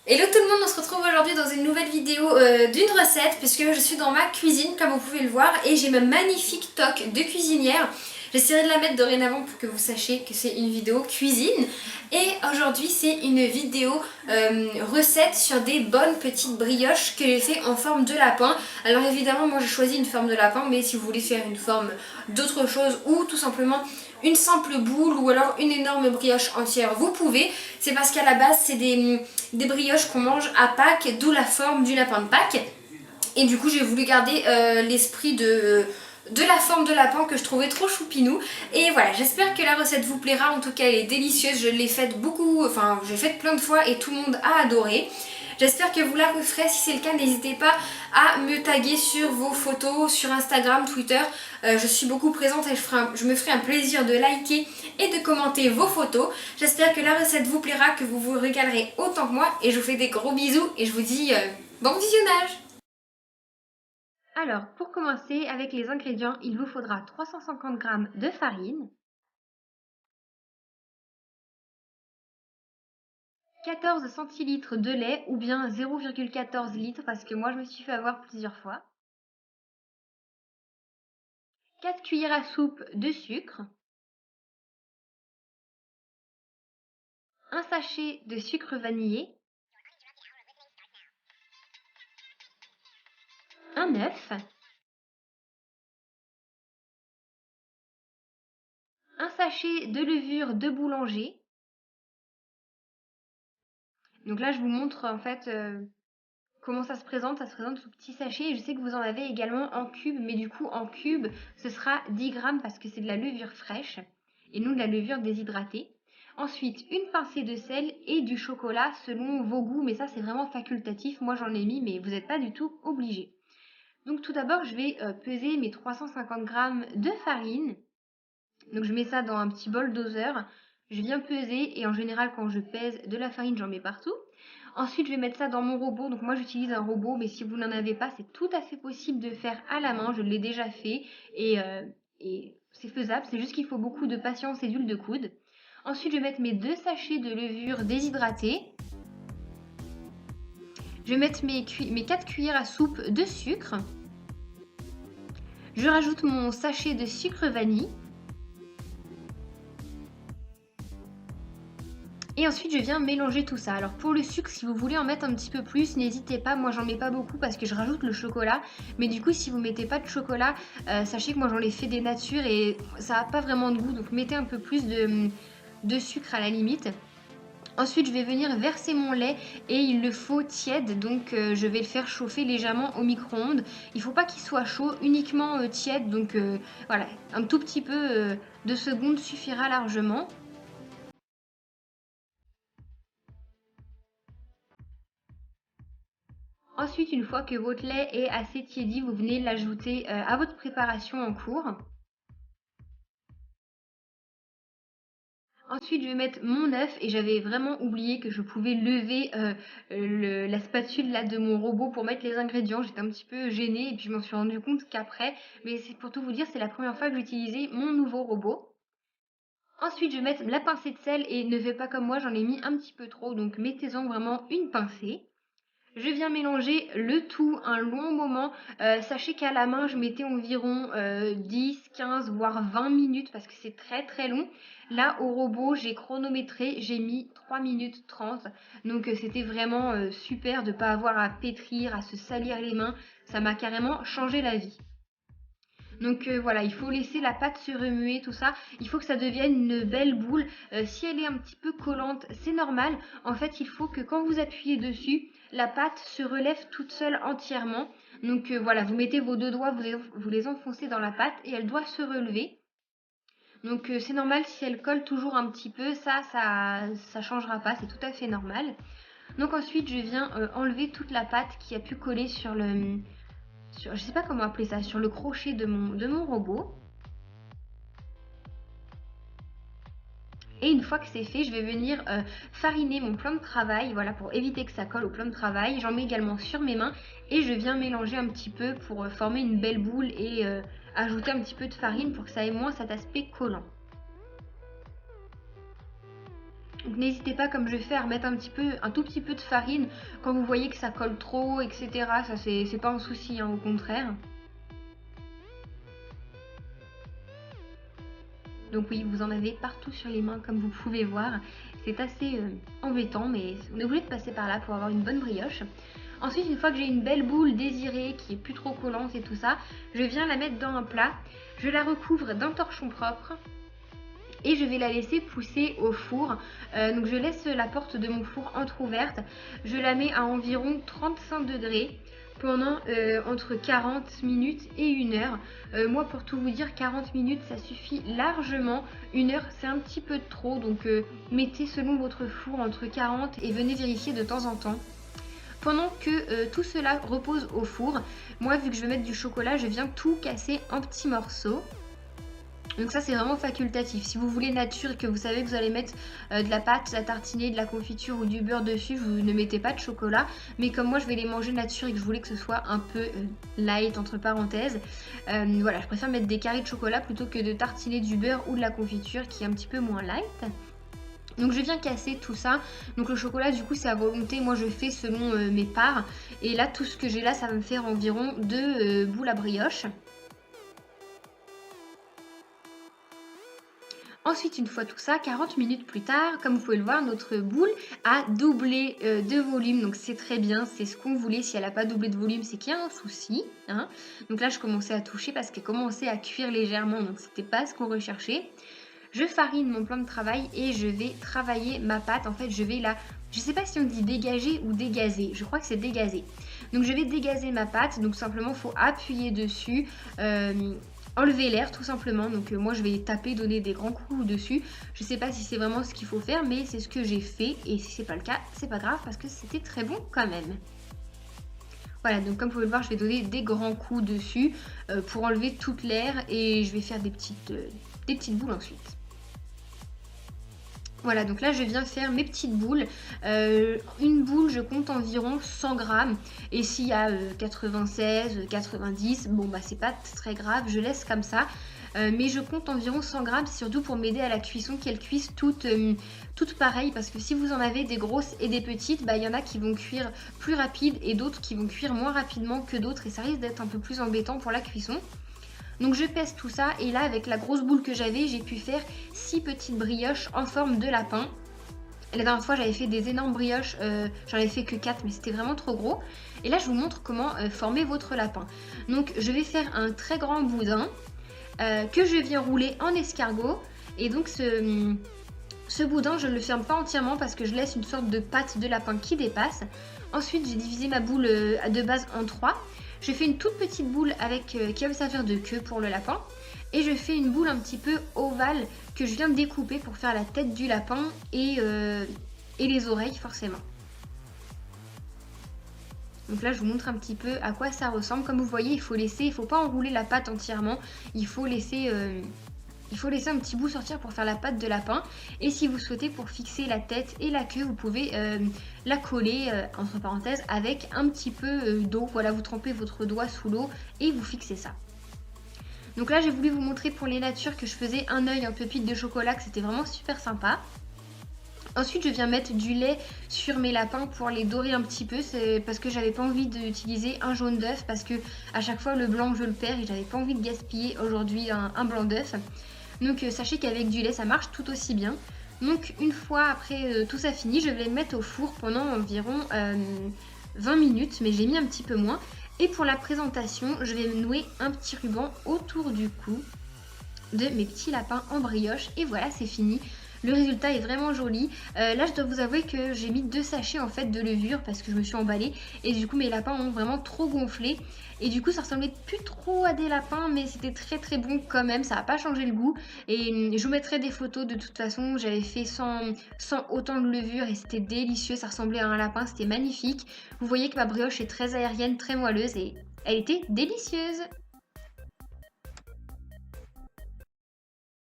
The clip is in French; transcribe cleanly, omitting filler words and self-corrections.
Hello tout le monde, on se retrouve aujourd'hui dans une nouvelle vidéo d'une recette puisque je suis dans ma cuisine comme vous pouvez le voir et j'ai ma magnifique toque de cuisinière. J'essaierai de la mettre dorénavant pour que vous sachiez que c'est une vidéo cuisine et aujourd'hui c'est une vidéo recette sur des bonnes petites brioches que j'ai fait en forme de lapin. Alors évidemment moi j'ai choisi une forme de lapin, mais si vous voulez faire une forme d'autre chose ou tout simplement une simple boule ou alors une énorme brioche entière, vous pouvez. C'est parce qu'à la base c'est des brioches qu'on mange à Pâques, d'où la forme du lapin de Pâques. Et du coup j'ai voulu garder l'esprit de la forme de lapin que je trouvais trop choupinou. Et voilà, j'espère que la recette vous plaira. En tout cas elle est délicieuse, je l'ai faite beaucoup, enfin j'ai fait plein de fois et tout le monde a adoré. J'espère que vous la referez. Si c'est le cas, n'hésitez pas à me taguer sur vos photos, sur Instagram, Twitter. Je suis beaucoup présente et je me ferai un plaisir de liker et de commenter vos photos. J'espère que la recette vous plaira, que vous vous régalerez autant que moi. Et je vous fais des gros bisous et je vous dis bon visionnage. Alors, pour commencer, avec les ingrédients, il vous faudra 350 g de farine, 14 centilitres de lait ou bien 0,14 litres parce que moi je me suis fait avoir plusieurs fois, 4 cuillères à soupe de sucre, un sachet de sucre vanillé, un œuf, un sachet de levure de boulanger. Donc là je vous montre en fait comment ça se présente. Ça se présente sous petit sachet. Je sais que vous en avez également en cube, mais du coup en cube ce sera 10 grammes parce que c'est de la levure fraîche et non de la levure déshydratée. Ensuite, une pincée de sel et du chocolat selon vos goûts, mais ça c'est vraiment facultatif. Moi j'en ai mis, mais vous n'êtes pas du tout obligé. Donc tout d'abord, je vais peser mes 350 g de farine. Donc je mets ça dans un petit bol doseur. Je viens peser et en général quand je pèse de la farine, j'en mets partout. Ensuite, je vais mettre ça dans mon robot. Donc moi, j'utilise un robot, mais si vous n'en avez pas, c'est tout à fait possible de faire à la main. Je l'ai déjà fait et c'est faisable. C'est juste qu'il faut beaucoup de patience et d'huile de coude. Ensuite, je vais mettre mes 2 sachets de levure déshydratée. Je vais mettre mes 4 cuillères à soupe de sucre. Je rajoute mon sachet de sucre vanille. Et ensuite, je viens mélanger tout ça. Alors pour le sucre, si vous voulez en mettre un petit peu plus, n'hésitez pas. Moi, j'en mets pas beaucoup parce que je rajoute le chocolat. Mais du coup, si vous mettez pas de chocolat, sachez que moi, j'en ai fait des natures et ça n'a pas vraiment de goût. Donc mettez un peu plus de sucre à la limite. Ensuite, je vais venir verser mon lait et il le faut tiède. Donc je vais le faire chauffer légèrement au micro-ondes. Il ne faut pas qu'il soit chaud, uniquement tiède. Donc voilà, un tout petit peu de secondes suffira largement. Ensuite, une fois que votre lait est assez tiédi, vous venez l'ajouter à votre préparation en cours. Ensuite, je vais mettre mon œuf et j'avais vraiment oublié que je pouvais lever la spatule là de mon robot pour mettre les ingrédients. J'étais un petit peu gênée et puis je m'en suis rendu compte qu'après, mais c'est pour tout vous dire, c'est la première fois que j'utilisais mon nouveau robot. Ensuite, je vais mettre la pincée de sel et ne faites pas comme moi, j'en ai mis un petit peu trop, donc mettez-en vraiment une pincée. Je viens mélanger le tout un long moment. Sachez qu'à la main, je mettais environ 10, 15, voire 20 minutes parce que c'est très très long. Là, au robot, j'ai chronométré, j'ai mis 3 minutes 30. Donc c'était vraiment super de ne pas avoir à pétrir, à se salir les mains. Ça m'a carrément changé la vie. Donc voilà, il faut laisser la pâte se remuer, tout ça. Il faut que ça devienne une belle boule. Si elle est un petit peu collante, c'est normal. En fait, il faut que quand vous appuyez dessus, la pâte se relève toute seule entièrement. Donc voilà, vous mettez vos 2 doigts, vous les enfoncez dans la pâte et elle doit se relever. Donc c'est normal si elle colle toujours un petit peu, ça changera pas, c'est tout à fait normal. Donc ensuite, je viens enlever toute la pâte qui a pu coller sur je sais pas comment appeler ça, sur le crochet de mon robot. Et une fois que c'est fait, je vais venir fariner mon plan de travail, voilà, pour éviter que ça colle au plan de travail. J'en mets également sur mes mains et je viens mélanger un petit peu pour former une belle boule et ajouter un petit peu de farine pour que ça ait moins cet aspect collant. Donc n'hésitez pas, comme je vais faire, à mettre un tout petit peu de farine quand vous voyez que ça colle trop, etc. Ça c'est pas un souci, hein, au contraire. Donc oui, vous en avez partout sur les mains comme vous pouvez voir. C'est assez embêtant, mais on est obligé de passer par là pour avoir une bonne brioche. Ensuite, une fois que j'ai une belle boule désirée qui est plus trop collante et tout ça, je viens la mettre dans un plat. Je la recouvre d'un torchon propre et je vais la laisser pousser au four. Donc je laisse la porte de mon four entrouverte. Je la mets à environ 35 degrés pendant entre 40 minutes et 1 heure. Moi, pour tout vous dire, 40 minutes ça suffit largement. 1 heure c'est un petit peu trop, donc mettez selon votre four entre 40 et venez vérifier de temps en temps. Pendant que tout cela repose au four, moi vu que je vais mettre du chocolat, je viens tout casser en petits morceaux. Donc ça c'est vraiment facultatif. Si vous voulez nature et que vous savez que vous allez mettre de la pâte à tartiner, de la confiture ou du beurre dessus, vous ne mettez pas de chocolat. Mais comme moi je vais les manger nature et que je voulais que ce soit un peu light entre parenthèses, voilà, je préfère mettre des carrés de chocolat plutôt que de tartiner du beurre ou de la confiture qui est un petit peu moins light. Donc je viens casser tout ça. Donc le chocolat du coup c'est à volonté, moi je fais selon mes parts. Et là tout ce que j'ai là ça va me faire environ 2 boules à brioche. Ensuite, une fois tout ça, 40 minutes plus tard, comme vous pouvez le voir, notre boule a doublé de volume. Donc c'est très bien, c'est ce qu'on voulait. Si elle n'a pas doublé de volume, c'est qu'il y a un souci, hein. Donc là, je commençais à toucher parce qu'elle commençait à cuire légèrement. Donc c'était pas ce qu'on recherchait. Je farine mon plan de travail et je vais travailler ma pâte. En fait, je vais la... Je sais pas si on dit dégager ou dégazer. Je crois que c'est dégazer. Donc je vais dégazer ma pâte. Donc simplement, il faut appuyer dessus. Enlever l'air tout simplement, donc moi je vais taper, donner des grands coups dessus. Je sais pas si c'est vraiment ce qu'il faut faire, mais c'est ce que j'ai fait, et si c'est pas le cas, c'est pas grave parce que c'était très bon quand même. Voilà, donc comme vous pouvez le voir, je vais donner des grands coups dessus pour enlever toute l'air, et je vais faire des petites boules ensuite. Voilà, donc là je viens faire mes petites boules. Une boule, je compte environ 100 grammes. Et s'il y a 96, 90, bon bah c'est pas très grave, je laisse comme ça. Mais je compte environ 100 grammes, surtout pour m'aider à la cuisson, qu'elles cuisent toutes pareilles. Parce que si vous en avez des grosses et des petites, bah il y en a qui vont cuire plus rapide et d'autres qui vont cuire moins rapidement que d'autres. Et ça risque d'être un peu plus embêtant pour la cuisson. Donc je pèse tout ça et là avec la grosse boule que j'avais, j'ai pu faire 6 petites brioches en forme de lapin. La dernière fois j'avais fait des énormes brioches, j'en avais fait que 4 mais c'était vraiment trop gros. Et là je vous montre comment former votre lapin. Donc je vais faire un très grand boudin que je viens rouler en escargot. Et donc ce boudin je ne le ferme pas entièrement parce que je laisse une sorte de pâte de lapin qui dépasse. Ensuite j'ai divisé ma boule de base en 3. Je fais une toute petite boule qui va me servir de queue pour le lapin. Et je fais une boule un petit peu ovale que je viens de découper pour faire la tête du lapin et les oreilles forcément. Donc là je vous montre un petit peu à quoi ça ressemble. Comme vous voyez, il faut pas enrouler la pâte entièrement. Il faut laisser un petit bout sortir pour faire la pâte de lapin. Et si vous souhaitez, pour fixer la tête et la queue, vous pouvez la coller, entre parenthèses, avec un petit peu d'eau. Voilà, vous trempez votre doigt sous l'eau et vous fixez ça. Donc là, j'ai voulu vous montrer pour les natures que je faisais un œil en pépite de chocolat, que c'était vraiment super sympa. Ensuite, je viens mettre du lait sur mes lapins pour les dorer un petit peu. C'est parce que j'avais pas envie d'utiliser un jaune d'œuf, parce que à chaque fois le blanc je le perds et j'avais pas envie de gaspiller aujourd'hui un blanc d'œuf. Donc sachez qu'avec du lait ça marche tout aussi bien. Donc une fois après tout ça fini, je vais le mettre au four pendant environ 20 minutes, mais j'ai mis un petit peu moins. Et pour la présentation, je vais nouer un petit ruban autour du cou de mes petits lapins en brioche. Et voilà, c'est fini. Le résultat est vraiment joli. Là, je dois vous avouer que j'ai mis 2 sachets en fait de levure parce que je me suis emballée. Et du coup, mes lapins ont vraiment trop gonflé. Et du coup, ça ressemblait plus trop à des lapins, mais c'était très très bon quand même. Ça n'a pas changé le goût. Et je vous mettrai des photos de toute façon. J'avais fait sans autant de levure et c'était délicieux. Ça ressemblait à un lapin, c'était magnifique. Vous voyez que ma brioche est très aérienne, très moelleuse et elle était délicieuse.